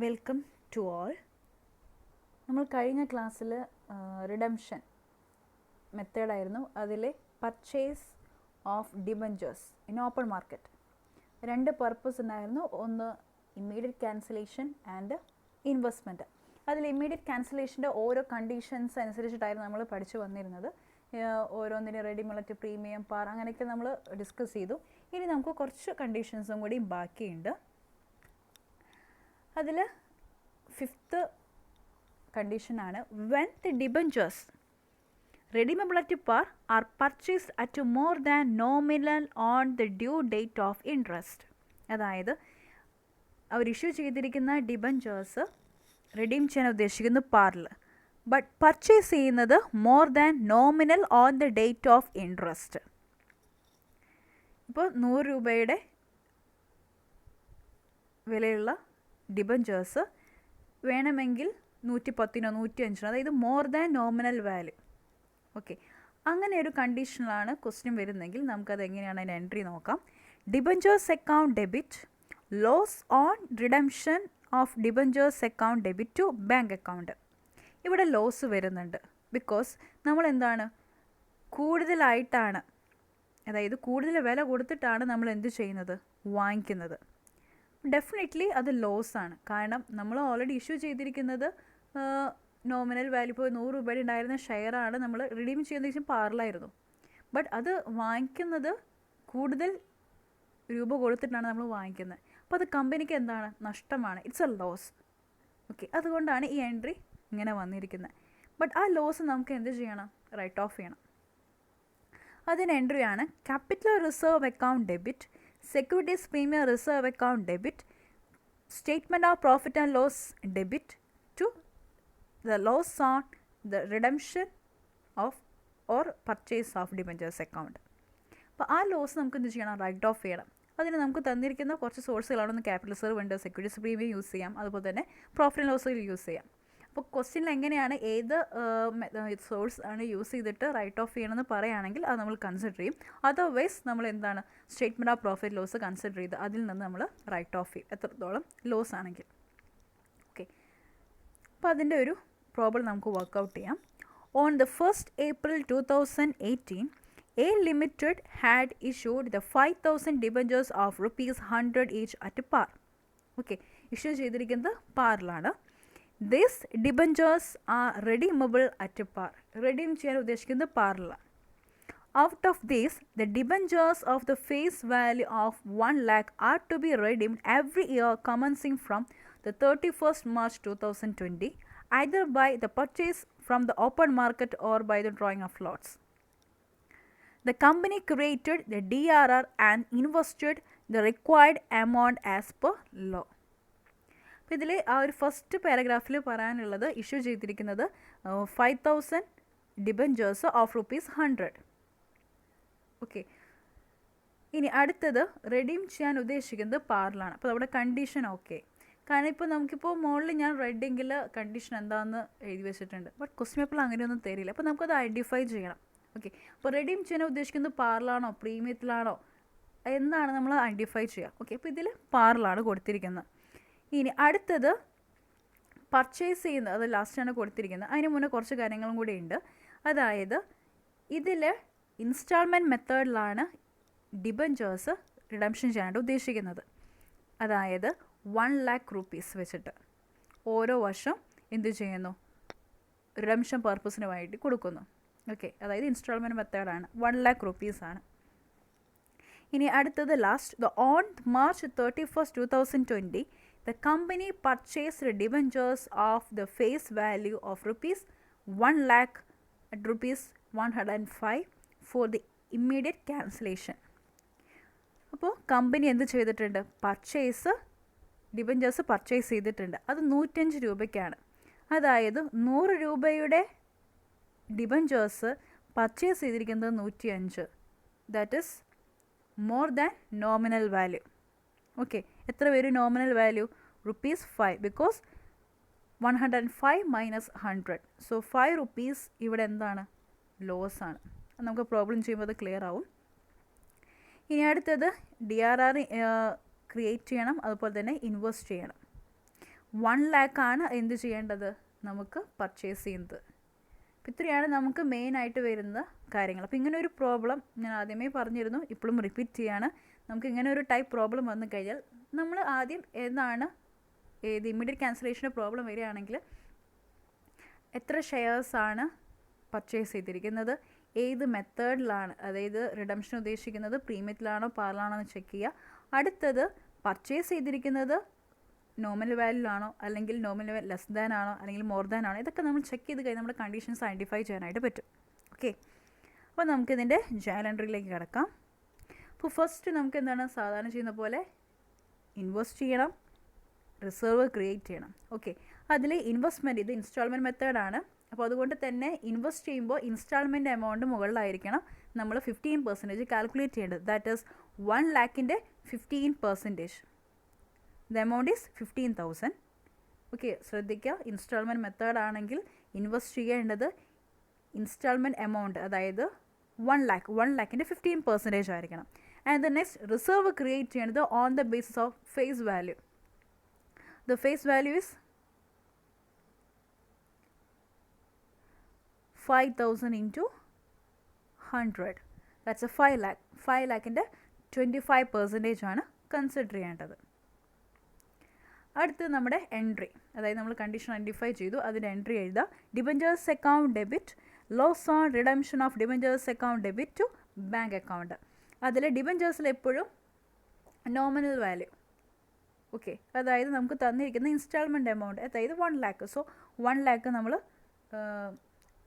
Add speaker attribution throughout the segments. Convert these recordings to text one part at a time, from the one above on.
Speaker 1: Welcome to all. നമ്മൾ കഴിഞ്ഞ ക്ലാസ്സിൽ റിഡംഷൻ മെത്തേഡായിരുന്നു. അതിലെ purchase of debentures in open market രണ്ട് പർപ്പസ് ഉണ്ടായിരുന്നു. ഒന്ന് ഇമ്മീഡിയറ്റ് ക്യാൻസലേഷൻ ആൻഡ് ഇൻവെസ്റ്റ്മെൻറ്റ്. അതിൽ ഇമ്മീഡിയറ്റ് ക്യാൻസലേഷൻ്റെ ഓരോ കണ്ടീഷൻസ് അനുസരിച്ചിട്ടായിരുന്നു നമ്മൾ പഠിച്ചു വന്നിരുന്നത്. ഓരോന്നിന് റെഡിമെയ്ഡ് പ്രീമിയം പാർ അങ്ങനെയൊക്കെ നമ്മൾ ഡിസ്കസ് ചെയ്തു. ഇനി നമുക്ക് കുറച്ച് കണ്ടീഷൻസും കൂടി ബാക്കിയുണ്ട്. അതിൽ ഫിഫ്ത്ത് കണ്ടീഷനാണ് when the debentures redeemability par are purchased at more than nominal on the due date of interest. അതായത് അവർ ഇഷ്യൂ ചെയ്തിരിക്കുന്ന ഡിബഞ്ചേഴ്സ് റിഡീം ചെയ്യാൻ ഉദ്ദേശിക്കുന്ന പാറിൽ, ബട്ട് പർച്ചേസ് ചെയ്യുന്നത് more than nominal on the date of interest. ഇപ്പോൾ 100 രൂപയുടെ വിലയുള്ള debentures വേണമെങ്കിൽ 110-നോ 105-നോ, അതായത് more than nominal value. Okay, അങ്ങനെ ഒരു കണ്ടീഷനിലാണ് ക്വസ്റ്റ്യൻ വരുന്നതെങ്കിൽ നമുക്കത് എങ്ങനെയാണ് അതിൻ്റെ എൻട്രി നോക്കാം. Debentures account debit, loss on redemption of debentures account debit to bank account. ഇവിടെ ലോസ് വരുന്നുണ്ട് ബിക്കോസ് നമ്മൾ എന്താണ് കൂടുതലായിട്ടാണ്, അതായത് കൂടുതൽ വില കൊടുത്തിട്ടാണ് നമ്മൾ എന്ത് ചെയ്യുന്നത്, വാങ്ങിക്കുന്നത്. ഡെഫിനറ്റ്ലി അത് ലോസാണ്. കാരണം നമ്മൾ ഓൾറെഡി ഇഷ്യൂ ചെയ്തിരിക്കുന്നത് നോമിനൽ വാല്യൂ. ഇപ്പോൾ 100 രൂപയുടെ ഉണ്ടായിരുന്ന ഷെയറാണ് നമ്മൾ റിഡീം ചെയ്യുന്ന ശേഷം പാറിലായിരുന്നു. ബട്ട് അത് വാങ്ങിക്കുന്നത് കൂടുതൽ രൂപ കൊടുത്തിട്ടാണ് നമ്മൾ വാങ്ങിക്കുന്നത്. അപ്പോൾ അത് കമ്പനിക്ക് എന്താണ്, നഷ്ടമാണ്. It's A loss. ഓക്കെ, അതുകൊണ്ടാണ് ഈ എൻട്രി ഇങ്ങനെ വന്നിരിക്കുന്നത്. ബട്ട് ആ ലോസ് നമുക്ക് എന്ത് ചെയ്യണം, റൈറ്റ് ഓഫ് ചെയ്യണം. അതിന് എൻട്രിയാണ് capital reserve account debit, securities premium reserve account debit, statement of profit and loss debit to the loss on the redemption of or purchase of debentures account. അപ്പോൾ ആ loss നമുക്ക് എന്ത് ചെയ്യണം, റൈറ്റ് ഓഫ് ചെയ്യണം. അതിന് നമുക്ക് തന്നിരിക്കുന്ന കുറച്ച് സോഴ്സുകളാണ്. ഒന്ന് ക്യാപിറ്റൽ റിസർവ് ഉണ്ട്, സെക്യൂരിറ്റീസ് പ്രീമിയം യൂസ് ചെയ്യാം, അതുപോലെ തന്നെ പ്രോഫിറ്റ് ആൻഡ് ലോസ് യൂസ് ചെയ്യാം. അപ്പോൾ ക്വസ്റ്റ്യനിൽ എങ്ങനെയാണ് ഏത് സോഴ്സ് ആണ് യൂസ് ചെയ്തിട്ട് റൈറ്റ് ഓഫ് ചെയ്യണമെന്ന് പറയുകയാണെങ്കിൽ അത് നമ്മൾ കൺസിഡർ ചെയ്യും. അതർവൈസ് നമ്മൾ എന്താണ് statement of profit loss consider ചെയ്ത് അതിൽ നിന്ന് നമ്മൾ റൈറ്റ് ഓഫ് ചെയ്യും, എത്രത്തോളം ലോസ് ആണെങ്കിൽ. ഓക്കെ, അപ്പോൾ അതിൻ്റെ ഒരു പ്രോബ്ലം നമുക്ക് വർക്കൗട്ട് ചെയ്യാം. On the 1st April 2018, A Limited had issued the 5,000 debentures of ₹100 each at par. Okay, issue ചെയ്തിരിക്കുന്നത് പാറിലാണ്. This debentures are redeemable at par. Redeem ചെയ്യാൻ ഉദ്ദേശിക്കുന്നത് പാറിലാണ്. Out of these the debentures of the face value of 1 lakh are to be redeemed every year commencing from the 31st March 2020, either by the purchase from the open market or by the drawing of lots. The company created the DRR and invested the required amount as per law. അപ്പോൾ ഇതിൽ ആ ഒരു first പാരഗ്രാഫിൽ പറയാനുള്ളത് issue ചെയ്തിരിക്കുന്നത് 5,000 debentures of ₹100. Okay, ഇനി അടുത്തത് redeem ചെയ്യാൻ ഉദ്ദേശിക്കുന്നത് പാറിലാണ്. അപ്പോൾ നമ്മുടെ കണ്ടീഷൻ ഓക്കെ. കാരണം ഇപ്പോൾ നമുക്കിപ്പോൾ മുകളിൽ ഞാൻ റെഡിങ്കിൽ കണ്ടീഷൻ എന്താണെന്ന് എഴുതി വെച്ചിട്ടുണ്ട്. ബട്ട് ക്വസ്റ്റ്യൻ പേപ്പറിൽ അങ്ങനെയൊന്നും തരില്ല. അപ്പോൾ നമുക്കത് ഐഡൻറ്റിഫൈ ചെയ്യണം. ഓക്കെ, അപ്പോൾ റെഡീം ചെയ്യാൻ ഉദ്ദേശിക്കുന്നത് പാറിലാണോ പ്രീമിയത്തിലാണോ എന്നാണ് നമ്മൾ ഐഡൻറ്റിഫൈ ചെയ്യുക. ഓക്കെ, അപ്പോൾ ഇതിൽ പാറിലാണ് കൊടുത്തിരിക്കുന്നത്. ഇനി അടുത്തത് പർച്ചേസ് ചെയ്യുന്നത്, അത് ലാസ്റ്റാണ് കൊടുത്തിരിക്കുന്നത്. അതിന് മുന്നേ കുറച്ച് കാര്യങ്ങളും കൂടി ഉണ്ട്. അതായത് ഇതിൽ ഇൻസ്റ്റാൾമെൻറ്റ് മെത്തേഡിലാണ് ഡിബഞ്ചേഴ്സ് റിഡംഷൻ ചെയ്യാനായിട്ട് ഉദ്ദേശിക്കുന്നത്. അതായത് 1 lakh rupees വെച്ചിട്ട് ഓരോ വർഷം എന്ത് ചെയ്യുന്നു, റിഡംഷൻ പർപ്പസിന് വേണ്ടി കൊടുക്കുന്നു. ഓക്കെ, അതായത് ഇൻസ്റ്റാൾമെൻറ്റ് മെത്തേഡാണ്. 1 lakh rupees ആണ്. ഇനി അടുത്തത് last on March 31st, 2020 the company purchased debentures of the face value of ₹1 lakh at ₹105 for the immediate cancellation. അപ്പോൾ കമ്പനി എന്ത് ചെയ്തിട്ടുണ്ട്, ഡിബഞ്ചേഴ്സ് പർച്ചേസ് ചെയ്തിട്ടുണ്ട്. അത് 105 രൂപയ്ക്കാണ്. അതായത് 100 രൂപയുടെ ഡിബഞ്ചേഴ്സ് പർച്ചേസ് ചെയ്തിരിക്കുന്നത് 105. That is more than nominal value. Okay, എത്ര വരും nominal value, ₹5, because 105 minus 100. So 5 rupees ഇവിടെ എന്താണ്, ലോസ് ആണ്. നമുക്ക് പ്രോബ്ലം ചെയ്യുമ്പോൾ അത് ക്ലിയർ ആവും. ഇനി അടുത്തത് DRR ക്രിയേറ്റ് ചെയ്യണം, അതുപോലെ തന്നെ ഇൻവെസ്റ്റ് ചെയ്യണം. 1 lakh ആണ് എന്ത് ചെയ്യേണ്ടത്, നമുക്ക് പർച്ചേസ് ചെയ്യുന്നത്. അപ്പോൾ ഇത്രയാണ് നമുക്ക് മെയിനായിട്ട് വരുന്ന കാര്യങ്ങൾ. അപ്പോൾ ഇങ്ങനെ ഒരു പ്രോബ്ലം ഞാൻ ആദ്യമേ പറഞ്ഞിരുന്നു, ഇപ്പോഴും റിപ്പീറ്റ് ചെയ്യാണ്. നമുക്ക് ഇങ്ങനെ ഒരു ടൈപ്പ് പ്രോബ്ലം വന്നു കഴിഞ്ഞാൽ നമ്മൾ ആദ്യം ഏത് ഇമ്മീഡിയറ്റ് ക്യാൻസലേഷൻ്റെ പ്രോബ്ലം വരികയാണെങ്കിൽ എത്ര ഷെയർസാണ് പർച്ചേസ് ചെയ്തിരിക്കുന്നത്, ഏത് മെത്തേഡിലാണ്, അതായത് റിഡംഷൻ ഉദ്ദേശിക്കുന്നത് പ്രീമിയത്തിലാണോ പാറിലാണോ എന്ന് ചെക്ക് ചെയ്യുക. അടുത്തത് പർച്ചേസ് ചെയ്തിരിക്കുന്നത് നോമിനൽ വാല്യൂ ആണോ, അല്ലെങ്കിൽ നോമിനൽ ലെസ് ദാൻ ആണോ, അല്ലെങ്കിൽ മോർ ദാൻ ആണോ, ഇതൊക്കെ നമ്മൾ ചെക്ക് ചെയ്ത് കഴിഞ്ഞാൽ നമ്മുടെ കണ്ടീഷൻസ് ഐഡൻറ്റിഫൈ ചെയ്യാനായിട്ട് പറ്റും. ഓക്കെ, അപ്പോൾ നമുക്കിതിൻ്റെ ജേണൽ എൻട്രിയിലേക്ക് കിടക്കാം. അപ്പോൾ ഫസ്റ്റ് നമുക്ക് എന്താണ് സാധാരണ ചെയ്യുന്ന പോലെ ഇൻവെസ്റ്റ് ചെയ്യണം, റിസർവ് ക്രിയേറ്റ് ചെയ്യണം. ഓക്കെ, അതിൽ ഇൻവെസ്റ്റ്മെൻറ്റ് ഇത് ഇൻസ്റ്റാൾമെൻറ്റ് മെത്തേഡാണ്. അപ്പോൾ അതുകൊണ്ട് തന്നെ ഇൻവെസ്റ്റ് ചെയ്യുമ്പോൾ ഇൻസ്റ്റാൾമെൻറ്റ് എമൗണ്ട് മുകളിലായിരിക്കണം നമ്മൾ 15% കാൽക്കുലേറ്റ് ചെയ്യേണ്ടത്. ദാറ്റ് ഈസ് 1 lakhൻ്റെ 15%. The amount is 15,000. ഓക്കെ, ശ്രദ്ധിക്കുക, ഇൻസ്റ്റാൾമെൻറ്റ് മെത്തേഡ് ആണെങ്കിൽ ഇൻവെസ്റ്റ് ചെയ്യേണ്ടത് ഇൻസ്റ്റാൾമെൻറ്റ് എമൗണ്ട് അതായത് 1 lakhൻ്റെ 15% ആയിരിക്കണം. And the next reserve create ചെയ്യേണ്ടത് on the basis of face value. The face value is 5,000 into 100. That's a 5 lakh. 5 lakhൻ്റെ 25% ആണ് കൺസിഡർ ചെയ്യേണ്ടത്. അടുത്ത് നമ്മുടെ എൻട്രി, അതായത് നമ്മൾ കണ്ടീഷൻ ഐഡൻറ്റിഫൈ ചെയ്തു, അതിൻ്റെ എൻട്രി എഴുതുക. Debentures account debit, loss on redemption of debentures account debit to bank account. അതിൽ ഡിബഞ്ചേഴ്സിൽ എപ്പോഴും നോമിനൽ വാല്യൂ, ഓക്കെ, അതായത് നമുക്ക് തന്നിരിക്കുന്ന ഇൻസ്റ്റാൾമെൻറ്റ് എമൗണ്ട് അതായത് 1 lakh. സോ 1 lakh നമ്മൾ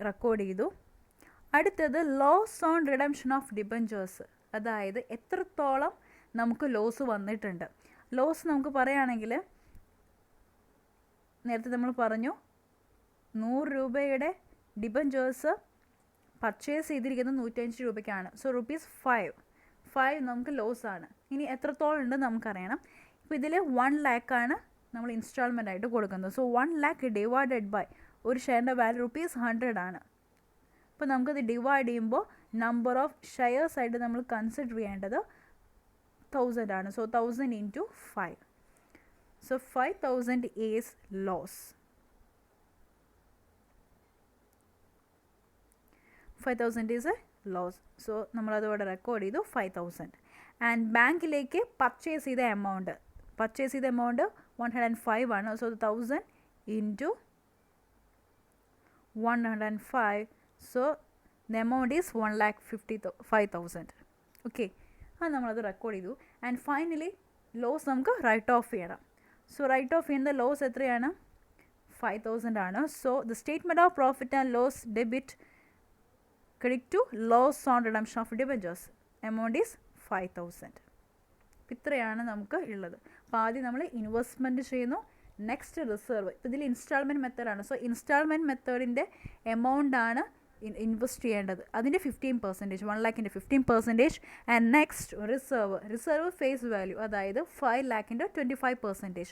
Speaker 1: റെക്കോർഡ് ചെയ്തു. അടുത്തത് loss on redemption of debentures, അതായത് എത്രത്തോളം നമുക്ക് ലോസ് വന്നിട്ടുണ്ട്. ലോസ് നമുക്ക് പറയുകയാണെങ്കിൽ നേരത്തെ നമ്മൾ പറഞ്ഞു 100 രൂപയുടെ ഡിബഞ്ചേഴ്സ് പർച്ചേസ് ചെയ്തിരിക്കുന്നത് 105 രൂപയ്ക്കാണ്. സോ ₹5 നമുക്ക് ലോസ് ആണ്. ഇനി എത്രത്തോളം ഉണ്ടെന്ന് നമുക്കറിയണം. ഇപ്പോൾ ഇതിൽ 1 lakh ആണ് നമ്മൾ ഇൻസ്റ്റാൾമെൻ്റ് ആയിട്ട് കൊടുക്കുന്നത്. സോ 1 lakh ഡിവൈഡഡ് ബൈ ഒരു ഷെയറിൻ്റെ വാല്യൂ ₹100 ആണ്. അപ്പോൾ നമുക്കത് ഡിവൈഡ് ചെയ്യുമ്പോൾ നമ്പർ ഓഫ് ഷെയർസ് ആയിട്ട് നമ്മൾ കൺസിഡർ ചെയ്യേണ്ടത് 1000 ആണ്. So 1000 into 5. So 5,000 is loss. 5,000 is a loss. So നമ്മളതോടെ റെക്കോർഡ് ചെയ്തു 5,000. ആൻഡ് ബാങ്കിലേക്ക് പർച്ചേസ് ചെയ്ത എമൗണ്ട് 105 ആണ്. So 1000 into 105. So the amount is 1,55,000. Okay, അത് നമ്മളത് റെക്കോർഡ് ചെയ്തു. ആൻഡ് ഫൈനലി ലോസ് നമുക്ക് റൈറ്റ് ഓഫ് ചെയ്യണം. സോ റൈറ്റ് ഓഫ് ചെയ്യുന്ന ലോസ് എത്രയാണ്, 5,000 ആണ്. So the statement of profit and loss debit credit to loss on redemption of debentures amount is 5,000. ഇത്രയാണ് നമുക്ക് ഉള്ളത്. അപ്പോൾ ആദ്യം നമ്മൾ ഇൻവെസ്റ്റ്മെൻറ്റ് ചെയ്യുന്നു, നെക്സ്റ്റ് റിസർവ്. ഇപ്പോൾ ഇതിൽ ഇൻസ്റ്റാൾമെൻറ്റ് മെത്തേഡാണ്. സോ ഇൻസ്റ്റാൾമെൻറ്റ് മെത്തേഡിൻ്റെ എമൗണ്ട് ആണ് ഇൻവെസ്റ്റ് ചെയ്യേണ്ടത്, അതിൻ്റെ 15%, 1 lakhൻ്റെ 15%. And next reserve face value, അതായത് 5 lakhൻ്റെ 25%.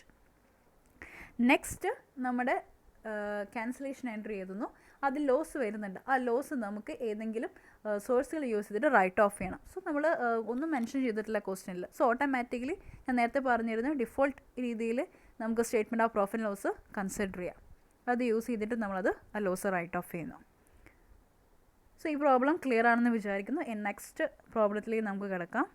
Speaker 1: നെക്സ്റ്റ് നമ്മുടെ ക്യാൻസലേഷൻ എൻട്രി എഴുതുന്നു. അതിൽ ലോസ് വരുന്നുണ്ട്. ആ ലോസ് നമുക്ക് ഏതെങ്കിലും സോഴ്സുകൾ യൂസ് ചെയ്തിട്ട് റൈറ്റ് ഓഫ് ചെയ്യണം. സോ നമ്മൾ ഒന്നും മെൻഷൻ ചെയ്തിട്ടില്ല ക്വസ്റ്റ്യനിൽ. സോ ഓട്ടോമാറ്റിക്കലി ഞാൻ നേരത്തെ പറഞ്ഞിരുന്നു ഡിഫോൾട്ട് രീതിയിൽ നമുക്ക് statement of profit and loss consider ചെയ്യാം. അത് യൂസ് ചെയ്തിട്ട് നമ്മളത് ആ ലോസ് റൈറ്റ് ഓഫ് ചെയ്യുന്നു. സോ ഈ പ്രോബ്ലം ക്ലിയർ ആണെന്ന് വിചാരിക്കുന്നു. നെക്സ്റ്റ് പ്രോബ്ലത്തിലേക്ക് നമുക്ക് കിടക്കാം.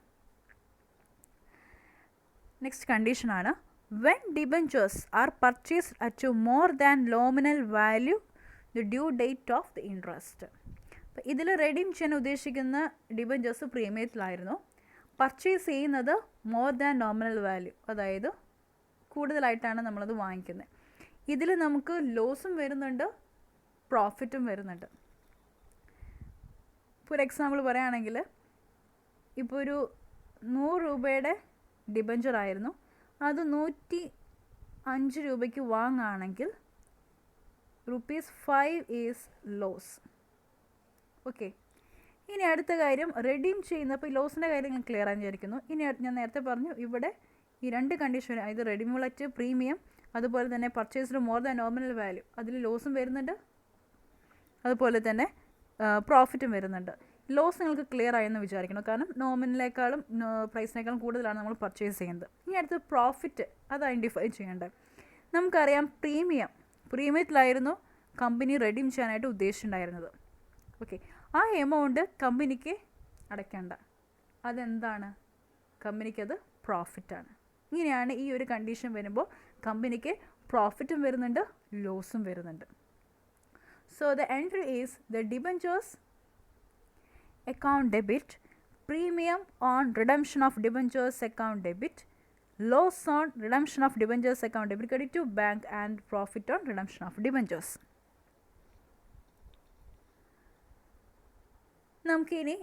Speaker 1: നെക്സ്റ്റ് കണ്ടീഷനാണ് when debentures are purchased at more than nominal value the due date of the interest. അപ്പോൾ ഇതിൽ റെഡീം ചെയ്യാൻ ഉദ്ദേശിക്കുന്ന ഡിബഞ്ചേഴ്സ് പ്രീമിയത്തിലായിരുന്നു. പർച്ചേസ് ചെയ്യുന്നത് മോർ ദാൻ നോമിനൽ വാല്യൂ, അതായത് കൂടുതലായിട്ടാണ് നമ്മളത് വാങ്ങിക്കുന്നത്. ഇതിൽ നമുക്ക് ലോസും വരുന്നുണ്ട്, പ്രോഫിറ്റും വരുന്നുണ്ട്. ഫോർ എക്സാമ്പിൾ പറയുകയാണെങ്കിൽ ഇപ്പോൾ ഒരു 100 രൂപയുടെ ഡിബഞ്ചർ ആയിരുന്നു, അത് 105 രൂപയ്ക്ക് വാങ്ങുകയാണെങ്കിൽ ₹5 ഈസ് ലോസ്. ഓക്കെ, ഇനി അടുത്ത കാര്യം റെഡീം ചെയ്യുന്ന, അപ്പോൾ ഈ ലോസിൻ്റെ കാര്യം ഞാൻ ക്ലിയർ ആയി വിചാരിക്കുന്നു. ഇനി ഞാൻ നേരത്തെ പറഞ്ഞു ഇവിടെ ഈ രണ്ട് കണ്ടീഷൻ, അതായത് റെഡിമുളറ്റ് പ്രീമിയം അതുപോലെ തന്നെ purchased more than nominal value, അതിൽ ലോസും വരുന്നുണ്ട്, അതുപോലെ തന്നെ പ്രോഫിറ്റും വരുന്നുണ്ട്. ലോസ് നിങ്ങൾക്ക് ക്ലിയർ ആയെന്ന് വിചാരിക്കണം, കാരണം നോമിനലേക്കാളും പ്രൈസിനേക്കാളും കൂടുതലാണ് നമ്മൾ പർച്ചേസ് ചെയ്യുന്നത്. ഇനി അടുത്ത് പ്രോഫിറ്റ്, അത് ഐഡൻറ്റിഫൈ ചെയ്യേണ്ടത്. നമുക്കറിയാം പ്രീമിയത്തിലായിരുന്നു കമ്പനി റെഡീം ചെയ്യാനായിട്ട് ഉദ്ദേശിച്ചിട്ടുണ്ടായിരുന്നത്. ഓക്കെ, ആ എമൗണ്ട് കമ്പനിക്ക് അടയ്ക്കേണ്ട. അതെന്താണ്? കമ്പനിക്കത് പ്രോഫിറ്റാണ്. ഇങ്ങനെയാണ് ഈ ഒരു കണ്ടീഷൻ വരുമ്പോൾ കമ്പനിക്ക് പ്രോഫിറ്റും വരുന്നുണ്ട്, ലോസും വരുന്നുണ്ട്. So the entry is the debentures account debit, premium on redemption of debentures account debit, loss on redemption of debentures account debit credit to bank, and profit on redemption of debentures. നമുക്കിനി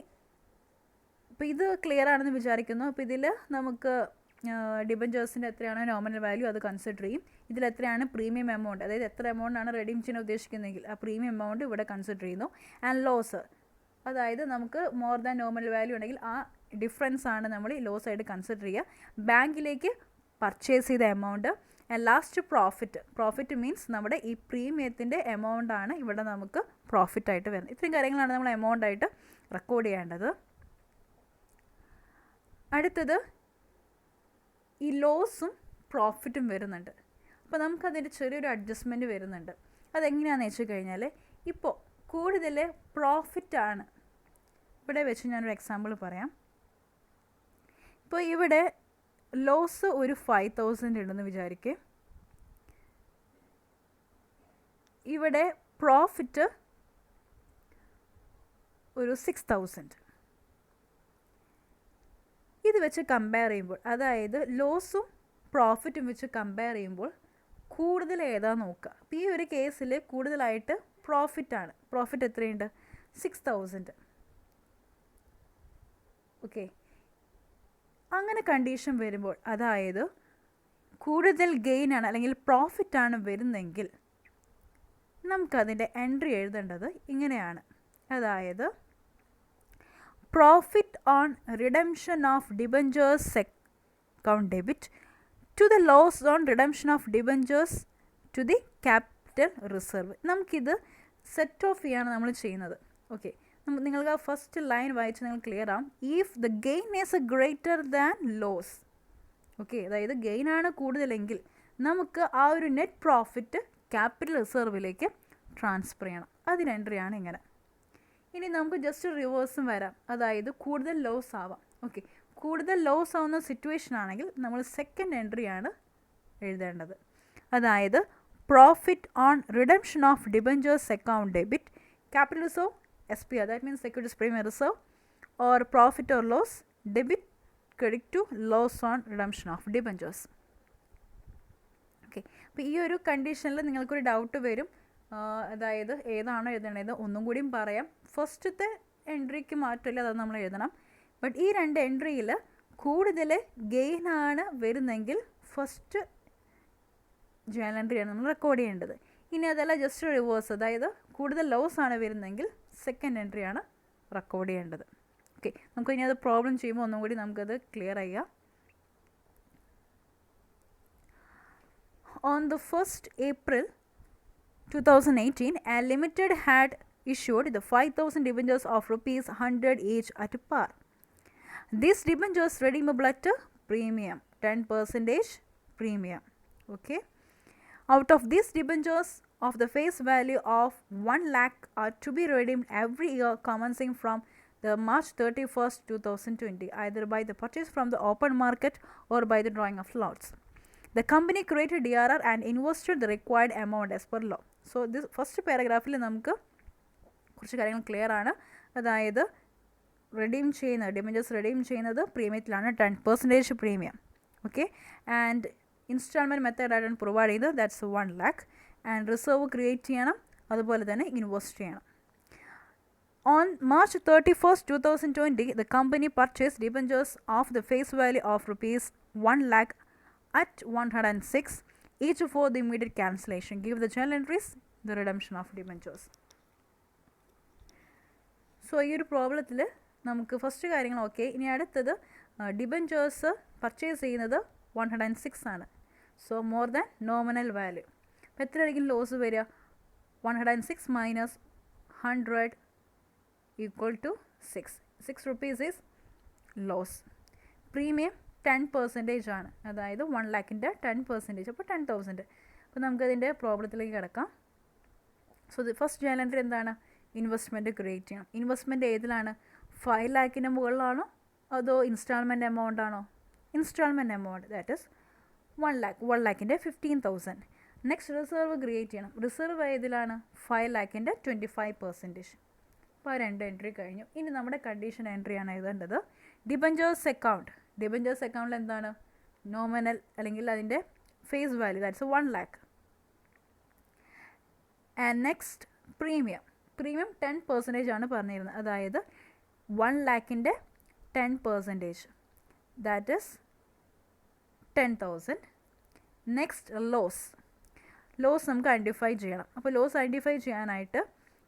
Speaker 1: ഇപ്പോൾ ഇത് clear ആണെന്ന് വിചാരിക്കുന്നു. അപ്പോൾ ഇതിൽ നമുക്ക് ഡിബഞ്ചേഴ്സിൻ്റെ എത്രയാണ് nominal value അത് കൺസിഡർ ചെയ്യും. ഇതിൽ എത്രയാണ് പ്രീമിയം എമൗണ്ട്, അതായത് എത്ര എമൗണ്ടാണ് റെഡീം ചെയ്യാൻ ഉദ്ദേശിക്കുന്നതെങ്കിൽ ആ പ്രീമിയം എമൗണ്ട് ഇവിടെ കൺസിഡർ ചെയ്യുന്നു. ആൻഡ് ലോസ്, അതായത് നമുക്ക് മോർ ദാൻ നോമിനൽ വാല്യൂ ഉണ്ടെങ്കിൽ ആ ഡിഫറൻസ് ആണ് നമ്മൾ ഈ ലോസ് ആയിട്ട് കൺസിഡർ ചെയ്യുക. ബാങ്കിലേക്ക് പർച്ചേസ് ചെയ്ത amount. And last profit means നമ്മുടെ ഈ പ്രീമിയത്തിൻ്റെ എമൗണ്ടാണ് ഇവിടെ നമുക്ക് പ്രോഫിറ്റായിട്ട് വരുന്നത്. ഇത്രയും കാര്യങ്ങളാണ് നമ്മൾ എമൗണ്ടായിട്ട് റെക്കോർഡ് ചെയ്യേണ്ടത്. അടുത്തത് ഈ ലോസും പ്രോഫിറ്റും വരുന്നുണ്ട്. അപ്പോൾ നമുക്കതിൻ്റെ ചെറിയൊരു അഡ്ജസ്റ്റ്മെൻറ്റ് വരുന്നുണ്ട്. അതെങ്ങനെയാണെന്ന് വെച്ച് കഴിഞ്ഞാൽ, ഇപ്പോൾ കൂടുതൽ പ്രോഫിറ്റാണ്. ഇവിടെ വെച്ച് ഞാനൊരു എക്സാമ്പിൾ പറയാം. ഇപ്പോൾ ഇവിടെ ലോസ് ഒരു 5,000 ഉണ്ടെന്ന് വിചാരിക്കുക. ഇവിടെ പ്രോഫിറ്റ് ഒരു 6,000. ഇത് വെച്ച് കമ്പയർ ചെയ്യുമ്പോൾ, അതായത് ലോസും പ്രോഫിറ്റും വെച്ച് കമ്പയർ ചെയ്യുമ്പോൾ കൂടുതൽ ഏതാ നോക്കുക. അപ്പോൾ ഈ ഒരു കേസിൽ കൂടുതലായിട്ട് പ്രോഫിറ്റാണ്. പ്രോഫിറ്റ് എത്രയുണ്ട്? 6,000. ഓക്കെ, അങ്ങനെ കണ്ടീഷൻ വരുമ്പോൾ, അതായത് കൂടുതൽ ഗെയിനാണ് അല്ലെങ്കിൽ പ്രോഫിറ്റാണ് വരുന്നെങ്കിൽ നമുക്കതിൻ്റെ എൻട്രി എഴുതേണ്ടത് ഇങ്ങനെയാണ്. അതായത് profit on redemption of debentures account debit to the loss on redemption of debentures to the capital reserve. നമുക്കിത് സെറ്റ് ഓഫ് ചെയ്യാണ് നമ്മൾ ചെയ്യുന്നത്. ഓക്കെ, നിങ്ങൾക്ക് ആ ഫസ്റ്റ് ലൈൻ വായിച്ച് നിങ്ങൾ ക്ലിയർ ആവും. If the gain is a greater than loss. Okay, അതായത് ഗെയിനാണ് കൂടുതലെങ്കിൽ നമുക്ക് ആ ഒരു നെറ്റ് പ്രോഫിറ്റ് ക്യാപിറ്റൽ റിസർവിലേക്ക് ട്രാൻസ്ഫർ ചെയ്യണം. അതിന് എൻട്രിയാണ് ഇങ്ങനെ. ഇനി നമുക്ക് ജസ്റ്റ് റിവേഴ്സും വരാം. അതായത് കൂടുതൽ ലോസ് ആവാം. ഓക്കെ, കൂടുതൽ ലോസ് ആവുന്ന സിറ്റുവേഷൻ ആണെങ്കിൽ നമ്മൾ സെക്കൻഡ് എൻട്രിയാണ് എഴുതേണ്ടത്. അതായത് profit on redemption of debentures account debit capital reserve SPR, that means securities premium reserve, or profit or loss debit credit to loss on redemption of debentures. Okay, അപ്പോൾ ഈ ഒരു കണ്ടീഷനിൽ നിങ്ങൾക്കൊരു ഡൗട്ട് വരും. അതായത് ഏതാണോ എഴുതേണ്ടത് ഒന്നും കൂടിയും പറയാം. ഫസ്റ്റത്തെ എൻട്രിക്ക് മാറ്റമില്ല, അത് നമ്മൾ എഴുതണം. ബട്ട് ഈ രണ്ട് എൻട്രിയിൽ കൂടുതൽ ഗെയിനാണ് വരുന്നെങ്കിൽ ഫസ്റ്റ് ജേണൽ എൻട്രിയാണ് നമ്മൾ റെക്കോർഡ് ചെയ്യേണ്ടത്. ഇനി അതല്ല ജസ്റ്റ് റിവേഴ്സ്, അതായത് കൂടുതൽ ലോസ് ആണ് വരുന്നെങ്കിൽ സെക്കൻഡ് എൻട്രിയാണ് റെക്കോർഡ് ചെയ്യേണ്ടത്. ഓക്കെ, നമുക്ക് ഇനി അത് പ്രോബ്ലം ചെയ്യുമ്പോൾ ഒന്നും കൂടി നമുക്കത് ക്ലിയർ ചെയ്യാം. On the 1st April 2018, a limited had issued the 5,000 debentures of rupees 100 each at par. These debentures redeemable at premium, 10% premium. Okay. Out of these debentures of the face value of 1 lakh are to be redeemed every year commencing from the March 31st, 2020, either by the purchase from the open market or by the drawing of lots. The company created DRR and invested the required amount as per law. So this first paragraph il namukku കുറച്ച് കാര്യങ്ങൾ clear ആണ്. അതായത് redeem ചെയ്യുന്നത് debentures redeem ചെയ്യുന്നത് പ്രീമിയത്തിലാണ്, 10% premium. Okay, and instalment മെത്തേഡായിട്ടാണ് provide ചെയ്തത്, that's 1 lakh. And reserve create ചെയ്യണം, അതുപോലെ തന്നെ ഇൻവെസ്റ്റ് ചെയ്യണം. On March 31st, 2020, the company purchased debentures of the face value of rupees 1 lakh at 106 each for the immediate cancellation. Give the journal entries, the redemption of debentures. So ഈ ഒരു പ്രോബ്ലത്തിൽ നമുക്ക് first കാര്യങ്ങൾ okay. ഇനി അടുത്തത് debentures purchase ചെയ്യുന്നത് 106 ആണ്. So more than nominal value. അപ്പോൾ എത്രയായിരിക്കും ലോസ് വരിക? 106 minus 100 equal to 6. 6 rupees is loss. Premium 10% ആണ്, അതായത് 1 lakhൻ്റെ 10%, അപ്പോൾ 10,000. അപ്പോൾ നമുക്കതിൻ്റെ പ്രോബ്ലത്തിലേക്ക് കിടക്കാം. സോ ഫസ്റ്റ് ജേണൽ എൻട്രി എന്താണ്? ഇൻവെസ്റ്റ്മെൻറ്റ് ക്രിയേറ്റ് ചെയ്യണം. ഇൻവെസ്റ്റ്മെൻറ്റ് ഏതിലാണ്? 5 lakhൻ്റെ മുകളിലാണോ അതോ ഇൻസ്റ്റാൾമെൻറ്റ് എമൗണ്ട് ആണോ? Instalment amount, that is 1 lakh. 1 lakhൻ്റെ 15,000. Next reserve create ചെയ്യണം. റിസർവ് ഏതിലാണ്? 5 lakhൻ്റെ 25%. അപ്പോൾ 2 എൻട്രി കഴിഞ്ഞു. ഇനി നമ്മുടെ കണ്ടീഷൻ എൻട്രിയാണ് എഴുതേണ്ടത്. Debentures account. ഡിബഞ്ചേഴ്സ് അക്കൗണ്ടിൽ എന്താണ്? നോമിനൽ അല്ലെങ്കിൽ അതിൻ്റെ face value, that's 1 lakh. And next premium. Premium 10% ആണ് പറഞ്ഞിരുന്നത്. അതായത് 1 lakhൻ്റെ 10%, that is 10,000. Next loss. Loss നമുക്ക് ഐഡൻറ്റിഫൈ ചെയ്യണം. അപ്പോൾ ലോസ് ഐഡൻറ്റിഫൈ ചെയ്യാനായിട്ട്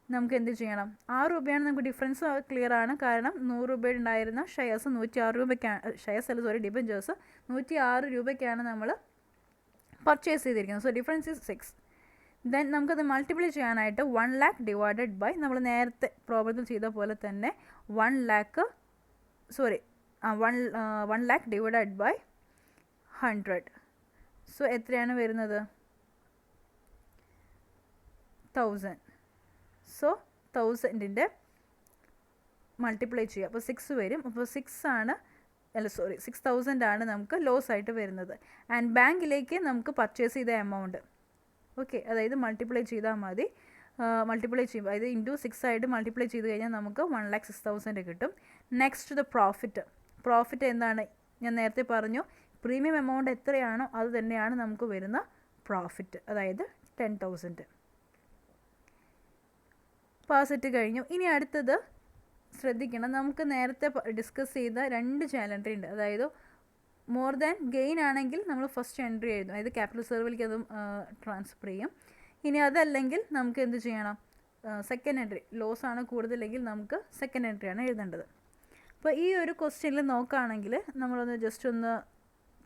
Speaker 1: നമുക്ക് എന്ത് ചെയ്യണം? 6 രൂപയാണ് നമുക്ക് ഡിഫറൻസ് ക്ലിയർ ആണ്. കാരണം 100 രൂപ ഉണ്ടായിരുന്ന ഷെയർസ് 106 രൂപയ്ക്കാണ്, ഡിബഞ്ചേഴ്സ് 106 രൂപയ്ക്കാണ് നമ്മൾ പർച്ചേസ് ചെയ്തിരിക്കുന്നത്. So difference is 6. ദെൻ നമുക്കത് മൾട്ടിപ്ലൈ ചെയ്യാനായിട്ട് 1 lakh ഡിവൈഡഡ് ബൈ നമ്മൾ നേരത്തെ പ്രോബ്ലത്തിൽ ചെയ്ത പോലെ തന്നെ 1 lakh ഡിവൈഡഡ് ബൈ 100. സോ എത്രയാണ് വരുന്നത്? 1000. സോ 1000ൻ്റെ മൾട്ടിപ്ലൈ ചെയ്യുക. അപ്പോൾ 6 വരും. അപ്പോൾ 6,000 ആണ് നമുക്ക് ലോസ് ആയിട്ട് വരുന്നത്. ആൻഡ് ബാങ്കിലേക്ക് നമുക്ക് പർച്ചേസ് ചെയ്ത എമൗണ്ട്, ഓക്കെ, അതായത് മൾട്ടിപ്ലൈ ചെയ്താൽ മതി. മൾട്ടിപ്ലൈ ചെയ്യുമ്പോൾ അതായത് ഇൻറ്റു 6 ആയിട്ട് മൾട്ടിപ്ലൈ ചെയ്ത് കഴിഞ്ഞാൽ നമുക്ക് 1,06,000 കിട്ടും. Next the profit. പ്രോഫിറ്റ് എന്താണ്? ഞാൻ നേരത്തെ പറഞ്ഞു, പ്രീമിയം എമൗണ്ട് എത്രയാണോ അത് തന്നെയാണ് നമുക്ക് വരുന്ന പ്രോഫിറ്റ്, അതായത് 10,000. പാസറ്റ് കഴിഞ്ഞു. ഇനി അടുത്തത് ശ്രദ്ധിക്കണം, നമുക്ക് നേരത്തെ ഡിസ്കസ് ചെയ്ത 2 ചാനൽ എൻട്രി ഉണ്ട്. അതായത് മോർ ദാൻ ഗെയിൻ ആണെങ്കിൽ നമ്മൾ ഫസ്റ്റ് എൻട്രി എഴുതും, അതായത് ക്യാപിറ്റൽ റിസർവിലേക്ക് അതും ട്രാൻസ്ഫർ ചെയ്യും. ഇനി അതല്ലെങ്കിൽ നമുക്ക് എന്ത് ചെയ്യണം? Second entry. ലോസ് ആണ് കൂടുതലെങ്കിൽ നമുക്ക് സെക്കൻഡ് എൻട്രിയാണ് എഴുതേണ്ടത്. അപ്പോൾ ഈ ഒരു ക്വസ്റ്റ്യനിൽ നോക്കുകയാണെങ്കിൽ നമ്മളൊന്ന് ജസ്റ്റ് ഒന്ന്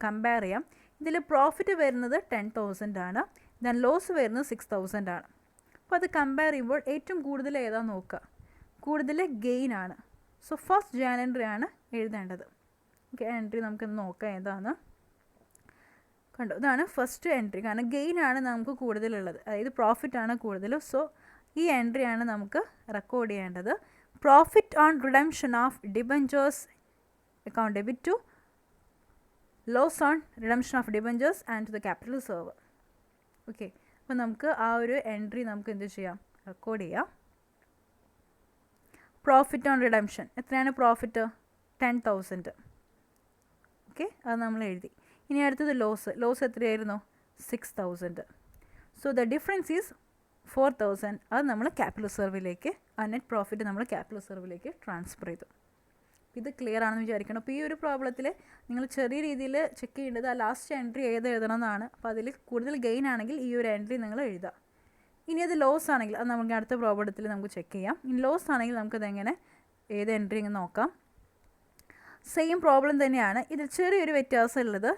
Speaker 1: കമ്പയർ ചെയ്യാം. ഇതിൽ പ്രോഫിറ്റ് വരുന്നത് 10,000 ആണ്, ദെൻ ലോസ് വരുന്നത് 6,000 ആണ്. അപ്പോൾ അത് കമ്പയർ ചെയ്യുമ്പോൾ ഏറ്റവും കൂടുതൽ ഏതാ നോക്കുക? കൂടുതൽ ഗെയിൻ ആണ്. സോ ഫസ്റ്റ് ജേണൽ എൻട്രി ആണ് എഴുതേണ്ടത്. ഓക്കെ, എൻട്രി നമുക്കൊന്ന് നോക്കാം ഏതാണ്. കണ്ടോ, ഇതാണ് ഫസ്റ്റ് എൻട്രി. കാരണം ഗെയിൻ ആണ് നമുക്ക് കൂടുതലുള്ളത്, അതായത് പ്രോഫിറ്റ് ആണ് കൂടുതൽ. സോ ഈ എൻട്രി ആണ് നമുക്ക് റെക്കോർഡ് ചെയ്യേണ്ടത്. Profit on redemption of debentures account debit to loss on redemption of debentures and to the capital reserve. Okay, അപ്പോൾ നമുക്ക് ആ ഒരു എൻട്രി നമുക്ക് എന്ത് ചെയ്യാം? റെക്കോർഡ് ചെയ്യാം. പ്രോഫിറ്റ് ഓൺ റിഡംഷൻ എത്രയാണ്? പ്രോഫിറ്റ് 10,000. ഓക്കെ, അത് നമ്മൾ എഴുതി. ഇനി അടുത്തത് ലോസ്. ലോസ് എത്രയായിരുന്നു? 6,000. So the difference is 4,000. അത് നമ്മൾ ക്യാപിറ്റൽ റിസർവിലേക്ക്, ആ നെറ്റ് പ്രോഫിറ്റ് നമ്മൾ ക്യാപിറ്റൽ റിസർവിലേക്ക് ട്രാൻസ്ഫർ ചെയ്തു. ഇത് ക്ലിയർ ആണെന്ന് വിചാരിക്കണം. അപ്പോൾ ഈ ഒരു പ്രോബ്ലത്തിൽ നിങ്ങൾ ചെറിയ രീതിയിൽ ചെക്ക് ചെയ്യേണ്ടത് ആ ലാസ്റ്റ് എൻട്രി ഏത് എഴുതണം എന്നാണ്. അപ്പോൾ അതിൽ കൂടുതൽ ഗെയിൻ ആണെങ്കിൽ ഈ ഒരു എൻട്രി നിങ്ങൾ എഴുതാം. ഇനി അത് ലോസ് ആണെങ്കിൽ അത് നമുക്ക് അടുത്ത പ്രോബ്ലത്തിൽ നമുക്ക് ചെക്ക് ചെയ്യാം. ഇനി ലോസ് ആണെങ്കിൽ നമുക്കതെങ്ങനെ ഏത് എൻട്രി ഇങ്ങനെ നോക്കാം. സെയിം പ്രോബ്ലം തന്നെയാണ്. ഇതിൽ ചെറിയൊരു വ്യത്യാസം ഉള്ളത്,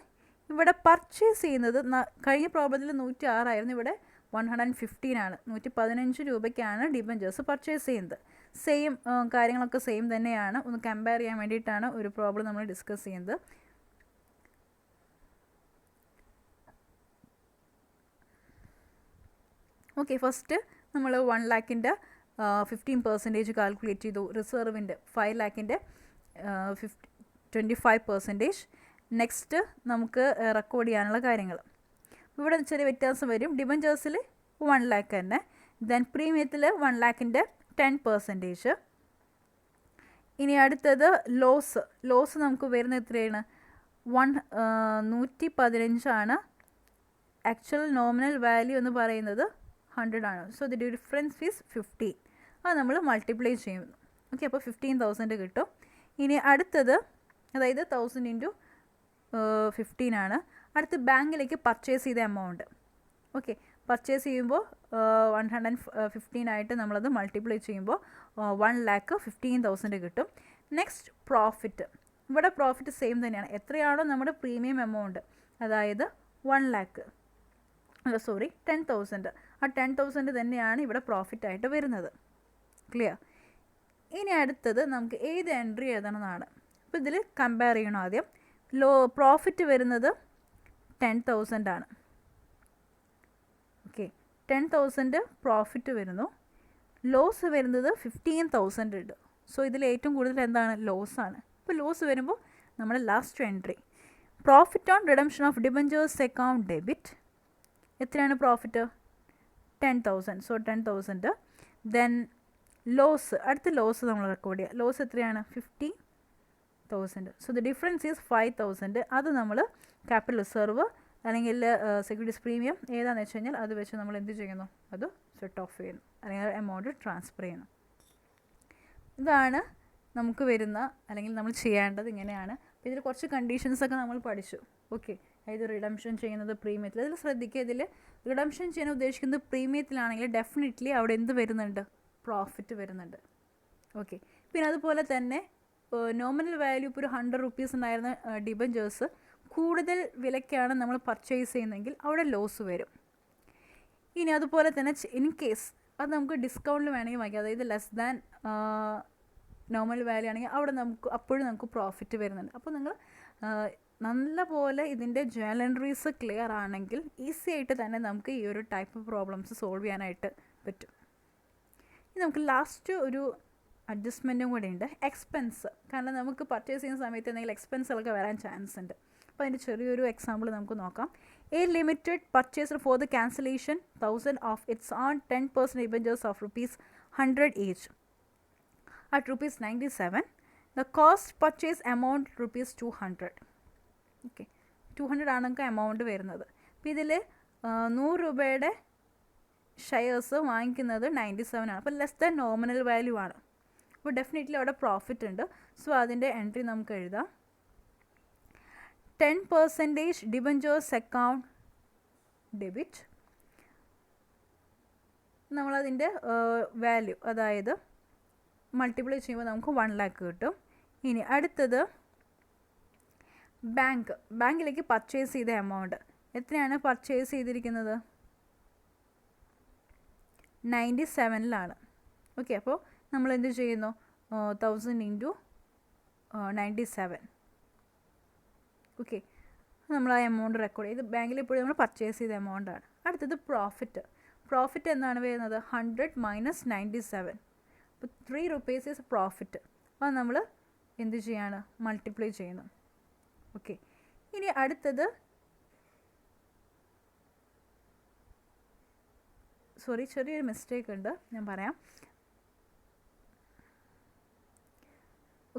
Speaker 1: ഇവിടെ പർച്ചേസ് ചെയ്യുന്നത് കഴിഞ്ഞ പ്രോബ്ലത്തിൽ 106 ആയിരുന്നു, ഇവിടെ 115 ആണ്. 115 രൂപയ്ക്കാണ് ഡിബഞ്ചേഴ്സ് പർച്ചേസ് ചെയ്യുന്നത്. സെയിം കാര്യങ്ങളൊക്കെ സെയിം തന്നെയാണ്. ഒന്ന് കമ്പയർ ചെയ്യാൻ വേണ്ടിയിട്ടാണ് ഒരു പ്രോബ്ലം നമ്മൾ ഡിസ്കസ് ചെയ്യുന്നത്. ഓക്കെ, ഫസ്റ്റ് നമ്മൾ 1 lakhൻ്റെ 15% കാൽക്കുലേറ്റ് ചെയ്തു. റിസർവിൻ്റെ 5 lakhൻ്റെ 25%. നെക്സ്റ്റ് നമുക്ക് റെക്കോർഡ് ചെയ്യാനുള്ള കാര്യങ്ങൾ. ഇവിടെ ചെറിയ വ്യത്യാസം വരും. ഡിബഞ്ചേഴ്സിൽ 1 lakh തന്നെ, ദെൻ പ്രീമിയത്തിൽ 1 lakhൻ്റെ 10%. ഇനി അടുത്തത് ലോസ്. ലോസ് നമുക്ക് വരുന്നത് എത്രയാണ്? 115 ആണ്. ആക്ച്വൽ നോമിനൽ വാല്യൂ എന്ന് പറയുന്നത് 100 ആണ്. So the difference is 15. അത് നമ്മൾ മൾട്ടിപ്ലൈ ചെയ്യുന്നു. ഓക്കെ, അപ്പോൾ 15,000 കിട്ടും. ഇനി അടുത്തത്, അതായത് 1000 ഇൻറ്റു 15 ആണ്. അടുത്ത് ബാങ്കിലേക്ക് പർച്ചേസ് ചെയ്ത എമൗണ്ട്. ഓക്കെ, പർച്ചേസ് ചെയ്യുമ്പോൾ 115 ആയിട്ട് നമ്മളത് മൾട്ടിപ്ലൈ ചെയ്യുമ്പോൾ 1,15,000 കിട്ടും. Next profit. ഇവിടെ പ്രോഫിറ്റ് സെയിം തന്നെയാണ്. എത്രയാണോ നമ്മുടെ പ്രീമിയം എമൗണ്ട്, അതായത് 10,000. ആ 10,000 തന്നെയാണ് ഇവിടെ പ്രോഫിറ്റ് ആയിട്ട് വരുന്നത്. ക്ലിയർ? ഇനി അടുത്തത് നമുക്ക് ഏത് എൻട്രി എഴുതണമെന്നാണ്. അപ്പോൾ ഇതിൽ കമ്പയർ ചെയ്യണം ആദ്യം. പ്രോഫിറ്റ് വരുന്നത് 10,000 ആണ്. ഓക്കെ 10,000 പ്രോഫിറ്റ് വരുന്നു, ലോസ് വരുന്നത് 15,000 ഉണ്ട്. സോ ഇതിൽ ഏറ്റവും കൂടുതൽ എന്താണ് ലോസാണ്. അപ്പോൾ ലോസ് വരുമ്പോൾ നമ്മുടെ last entry profit on redemption of debentures account debit. എത്രയാണ് പ്രോഫിറ്റ്? 10,000. സോ 10,000. ദെൻ ലോസ്, അടുത്ത ലോസ് നമ്മൾ റെക്കോർഡ് ചെയ്യുക. ലോസ് എത്രയാണ്? 50,000. So the difference is 5,000. അത് നമ്മൾ ക്യാപിറ്റൽ റിസർവ് അല്ലെങ്കിൽ സെക്യൂരിറ്റീസ് പ്രീമിയം ഏതാണെന്ന് വെച്ച് കഴിഞ്ഞാൽ അത് വെച്ച് നമ്മൾ എന്ത് ചെയ്യുന്നു? അത് സെറ്റ് ഓഫ് ചെയ്യുന്നു അല്ലെങ്കിൽ എമൗണ്ട് ട്രാൻസ്ഫർ ചെയ്യുന്നു. ഇതാണ് നമുക്ക് വരുന്ന അല്ലെങ്കിൽ നമ്മൾ ചെയ്യേണ്ടത് ഇങ്ങനെയാണ്. അപ്പോൾ ഇതിൽ കുറച്ച് കണ്ടീഷൻസൊക്കെ നമ്മൾ പഠിച്ചു. ഓക്കെ, അതായത് റിഡംഷൻ ചെയ്യുന്നത് പ്രീമിയത്തിൽ. ഇതിൽ ശ്രദ്ധിക്കുക, ഇതിൽ റിഡംഷൻ ചെയ്യാൻ ഉദ്ദേശിക്കുന്നത് പ്രീമിയത്തിലാണെങ്കിൽ ഡെഫിനറ്റ്ലി അവിടെ എന്ത് വരുന്നുണ്ട്? പ്രോഫിറ്റ് വരുന്നുണ്ട്. ഓക്കെ, പിന്നെ അതുപോലെ തന്നെ നോമിനൽ വാല്യൂ ഇപ്പോൾ ഒരു 100 റുപ്പീസ് ഉണ്ടായിരുന്ന ഡിബഞ്ചേഴ്സ് കൂടുതൽ വിലയ്ക്കാണ് നമ്മൾ പർച്ചേസ് ചെയ്യുന്നതെങ്കിൽ അവിടെ ലോസ് വരും. ഇനി അതുപോലെ തന്നെ ഇൻ കേസ് അത് നമുക്ക് ഡിസ്കൗണ്ടിൽ വേണമെങ്കിൽ വാങ്ങിക്കാം, അതായത് ലെസ് ദാൻ നോർമൽ വാല്യൂ ആണെങ്കിൽ അവിടെ അപ്പോഴും നമുക്ക് പ്രോഫിറ്റ് വരുന്നുണ്ട്. അപ്പോൾ നിങ്ങൾ നല്ല പോലെ ഇതിൻ്റെ ജേണൽ എൻട്രീസ് ക്ലിയർ ആണെങ്കിൽ ഈസി ആയിട്ട് തന്നെ നമുക്ക് ഈ ഒരു ടൈപ്പ് പ്രോബ്ലംസ് സോൾവ് ചെയ്യാനായിട്ട് പറ്റും. ഇനി നമുക്ക് ലാസ്റ്റ് ഒരു അഡ്ജസ്റ്റ്മെൻറ്റും കൂടെ ഉണ്ട്, എക്സ്പെൻസ്. കാരണം നമുക്ക് പർച്ചേസ് ചെയ്യുന്ന സമയത്ത് എന്തെങ്കിലും എക്സ്പെൻസുകളൊക്കെ വരാൻ ചാൻസ് ഉണ്ട്. അപ്പോൾ അതിൻ്റെ ചെറിയൊരു എക്സാമ്പിൾ നമുക്ക് നോക്കാം. A limited purchase for the cancellation 1000 of its on 10% debentures of ₹100 each at ₹97. The cost purchase amount ₹200. Okay, 200 ആണ് നമുക്ക് എമൗണ്ട് വരുന്നത്. അപ്പോൾ ഇതിൽ 100 രൂപയുടെ ഷെയർസ് വാങ്ങിക്കുന്നത് 97 ആണ്. അപ്പോൾ ലെസ് ദാൻ നോമിനൽ വാല്യൂ ആണ്. അപ്പോൾ ഡെഫിനറ്റ്ലി അവിടെ പ്രോഫിറ്റ് ഉണ്ട്. സോ അതിൻ്റെ എൻട്രി നമുക്ക് എഴുതാം. 10% ഡിബഞ്ചേഴ്സ് അക്കൗണ്ട് ഡെബിറ്റ്. നമ്മളതിൻ്റെ വാല്യൂ അതായത് മൾട്ടിപ്ലൈ ചെയ്യുമ്പോൾ നമുക്ക് 1 lakh കിട്ടും. ഇനി അടുത്തത് ബാങ്കിലേക്ക് പർച്ചേസ് ചെയ്ത എമൗണ്ട് എത്രയാണ് പർച്ചേസ് ചെയ്തിരിക്കുന്നത്? 97 ഓക്കെ, അപ്പോൾ നമ്മൾ എന്ത് ചെയ്യുന്നു? 1000 × 97. ഓക്കെ, നമ്മൾ ആ എമൗണ്ട് റെക്കോർഡ് ചെയ്ത് ബാങ്കിൽ ഇപ്പോഴും നമ്മൾ പർച്ചേസ് ചെയ്ത എമൗണ്ടാണ്. അടുത്തത് പ്രോഫിറ്റ് എന്താണ് വരുന്നത്? 100 - 97. അപ്പോൾ 3 rupees ഈസ് പ്രോഫിറ്റ്. അപ്പോൾ നമ്മൾ എന്ത് ചെയ്യാണ്? മൾട്ടിപ്ലൈ ചെയ്യുന്നു. ഓക്കെ, ഇനി അടുത്തത് ചെറിയൊരു മിസ്റ്റേക്ക് ഉണ്ട്, ഞാൻ പറയാം.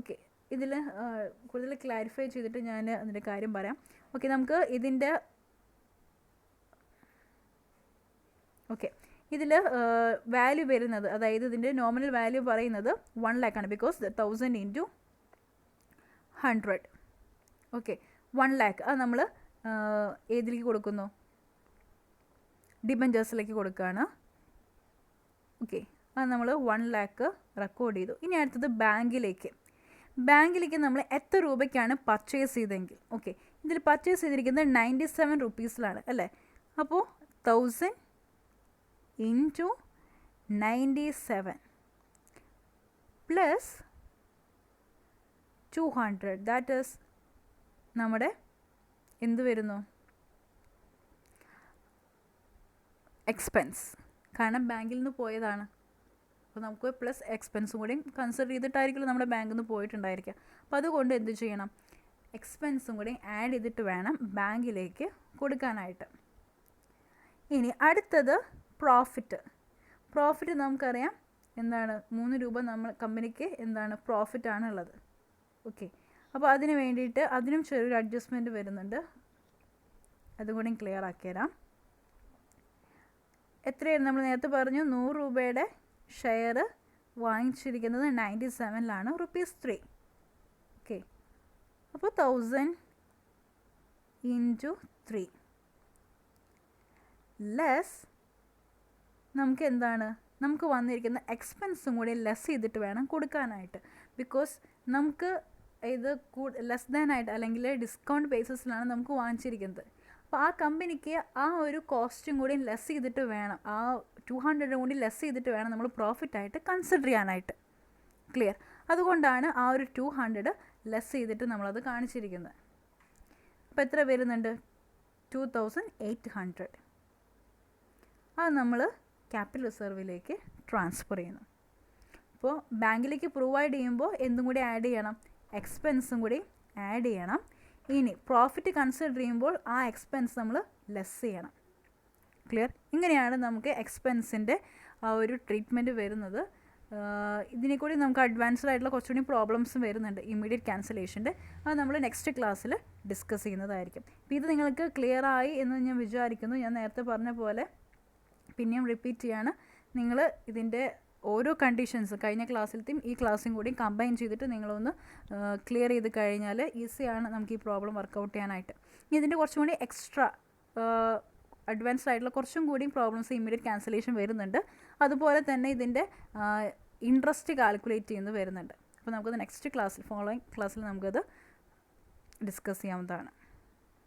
Speaker 1: ഓക്കെ, ഇതിൽ കൂടുതൽ ക്ലാരിഫൈ ചെയ്തിട്ട് ഞാൻ അതിൻ്റെ കാര്യം പറയാം. ഓക്കെ, നമുക്ക് ഇതിൻ്റെ ഇതിൽ വാല്യൂ വരുന്നത്, അതായത് ഇതിൻ്റെ നോമിനൽ വാല്യൂ പറയുന്നത് 1 lakh ആണ്. ബിക്കോസ് 1000 × 100. ഓക്കെ, 1 lakh അത് നമ്മൾ ഏതിലേക്ക് കൊടുക്കുന്നു? ഡിബഞ്ചേഴ്സിലേക്ക് കൊടുക്കുകയാണ്. ഓക്കെ, അത് നമ്മൾ 1 lakh റെക്കോർഡ് ചെയ്തു. ഇനി അടുത്തത് ബാങ്കിലേക്ക് നമ്മൾ എത്ര രൂപയ്ക്കാണ് പർച്ചേസ് ചെയ്തെങ്കിൽ? ഓക്കെ, ഇതിൽ പർച്ചേസ് ചെയ്തിരിക്കുന്നത് 97 rupeesലാണ് അല്ലേ? അപ്പോൾ 1000 × 97 പ്ലസ് 200, ദാറ്റ് ഈസ് നമ്മുടെ എന്ത് വരുന്നു? എക്സ്പെൻസ്. കാരണം ബാങ്കിൽ നിന്ന് പോയതാണ്. അപ്പോൾ നമുക്ക് പ്ലസ് എക്സ്പെൻസും കൂടി കൺസിഡർ ചെയ്തിട്ടായിരിക്കും നമ്മുടെ ബാങ്കിൽ നിന്ന് പോയിട്ടുണ്ടായിരിക്കുക. അപ്പോൾ അതുകൊണ്ട് എന്ത് ചെയ്യണം? എക്സ്പെൻസും കൂടി ആഡ് ചെയ്തിട്ട് വേണം ബാങ്കിലേക്ക് കൊടുക്കാനായിട്ട്. ഇനി അടുത്തത് പ്രോഫിറ്റ് നമുക്കറിയാം എന്താണ്? 3 രൂപ നമ്മൾ കമ്പനിക്ക് എന്താണ് പ്രോഫിറ്റ് ആണുള്ളത്. ഓക്കെ, അപ്പോൾ അതിന് വേണ്ടിയിട്ട് അതിനും ചെറിയൊരു അഡ്ജസ്റ്റ്മെൻറ്റ് വരുന്നുണ്ട്, അതുകൂടി ക്ലിയർ ആക്കിത്തരാം. എത്രയായിരുന്നു? നമ്മൾ നേരത്തെ പറഞ്ഞു 100 രൂപയുടെ ഷെയർ വാങ്ങിച്ചിരിക്കുന്നത് 97 ₹3. ഓക്കെ, അപ്പോൾ 1000 × 3 ലെസ് നമുക്ക് എന്താണ്? നമുക്ക് വന്നിരിക്കുന്ന എക്സ്പെൻസും കൂടി ലെസ് ചെയ്തിട്ട് വേണം കൊടുക്കാനായിട്ട്. ബിക്കോസ് നമുക്ക് ഇത് ലെസ് ദാൻ ആയിട്ട് അല്ലെങ്കിൽ ഡിസ്കൗണ്ട് ബേസിസിലാണ് നമുക്ക് വാങ്ങിച്ചിരിക്കുന്നത്. അപ്പോൾ ആ കമ്പനിക്ക് ആ ഒരു കോസ്റ്റും കൂടി ലെസ് ചെയ്തിട്ട് വേണം, ആ 200 കൂടി ലെസ് ചെയ്തിട്ട് വേണം നമ്മൾ പ്രോഫിറ്റായിട്ട് കൺസിഡർ ചെയ്യാനായിട്ട്. ക്ലിയർ? അതുകൊണ്ടാണ് ആ ഒരു 200 ലെസ് ചെയ്തിട്ട് നമ്മളത് കാണിച്ചിരിക്കുന്നത്. അപ്പോൾ എത്ര വരുന്നുണ്ട്? 2800. അത് നമ്മൾ ക്യാപിറ്റൽ റിസർവിലേക്ക് ട്രാൻസ്ഫർ ചെയ്യുന്നു. അപ്പോൾ ബാങ്കിലേക്ക് പ്രൊവൈഡ് ചെയ്യുമ്പോൾ എന്തും കൂടി ആഡ് ചെയ്യണം, എക്സ്പെൻസും കൂടി ആഡ് ചെയ്യണം. ഇനി പ്രോഫിറ്റ് കൺസിഡർ ചെയ്യുമ്പോൾ ആ എക്സ്പെൻസ് നമ്മൾ ലെസ് ചെയ്യണം. ക്ലിയർ? ഇങ്ങനെയാണ് നമുക്ക് എക്സ്പെൻസിൻ്റെ ആ ഒരു ട്രീറ്റ്മെൻറ്റ് വരുന്നത്. ഇതിനെ കൂടി നമുക്ക് അഡ്വാൻസ്ഡ് ആയിട്ടുള്ള കുറച്ചുകൂടി പ്രോബ്ലംസും വരുന്നുണ്ട് ഇമ്മീഡിയറ്റ് ക്യാൻസലേഷൻ്റെ. അത് നമ്മൾ നെക്സ്റ്റ് ക്ലാസ്സിൽ ഡിസ്കസ് ചെയ്യുന്നതായിരിക്കും. അപ്പോൾ ഇത് നിങ്ങൾക്ക് ക്ലിയർ ആയി എന്ന് ഞാൻ വിചാരിക്കുന്നു. ഞാൻ നേരത്തെ പറഞ്ഞ പോലെ പിന്നെയും റിപ്പീറ്റ് ചെയ്യാണ്, നിങ്ങൾ ഇതിൻ്റെ ഓരോ കണ്ടീഷൻസ് കഴിഞ്ഞ ക്ലാസ്സിലത്തെയും ഈ ക്ലാസ്സും കൂടി കമ്പൈൻ ചെയ്തിട്ട് നിങ്ങളൊന്ന് ക്ലിയർ ചെയ്ത് കഴിഞ്ഞാൽ ഈസിയാണ് നമുക്ക് ഈ പ്രോബ്ലം വർക്കൗട്ട് ചെയ്യാനായിട്ട്. ഇതിൻ്റെ കുറച്ചും കൂടി എക്സ്ട്രാ അഡ്വാൻസ്ഡ് ആയിട്ടുള്ള കുറച്ചും കൂടി പ്രോബ്ലംസ് ഇമ്മീഡിയറ്റ് ക്യാൻസലേഷൻ വരുന്നുണ്ട്. അതുപോലെ തന്നെ ഇതിൻ്റെ ഇൻട്രസ്റ്റ് കാൽക്കുലേറ്റ് ചെയ്യുന്നത് വരുന്നുണ്ട്. അപ്പോൾ നമുക്കത് നെക്സ്റ്റ് ക്ലാസ്സിൽ ഫോളോയിങ് ക്ലാസ്സിൽ നമുക്കത് ഡിസ്കസ് ചെയ്യാവുന്നതാണ്.